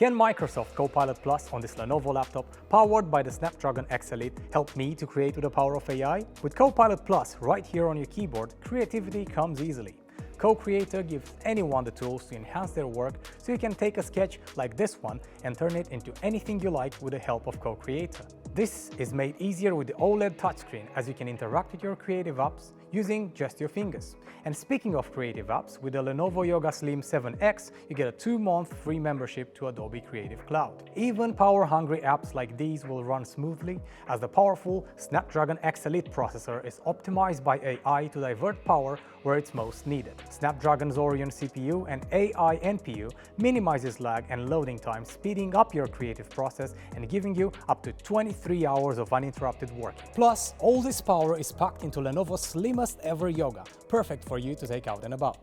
Can Microsoft Copilot Plus on this Lenovo laptop, powered by the Snapdragon X Elite, help me to create with the power of AI? With Copilot Plus right here on your keyboard, creativity comes easily. Co-Creator gives anyone the tools to enhance their work, so you can take a sketch like this one and turn it into anything you like with the help of Co-Creator. This is made easier with the OLED touchscreen, as you can interact with your creative apps using just your fingers. And speaking of creative apps, with the Lenovo Yoga Slim 7X, you get a 2-month free membership to Adobe Creative Cloud. Even power-hungry apps like these will run smoothly, as the powerful Snapdragon X Elite processor is optimized by AI to divert power where it's most needed. Snapdragon's Orion CPU and AI NPU minimizes lag and loading time, speeding up your creative process and giving you up to 23 hours of uninterrupted working. Plus, all this power is packed into Lenovo's slimmest ever Yoga, perfect for you to take out and about.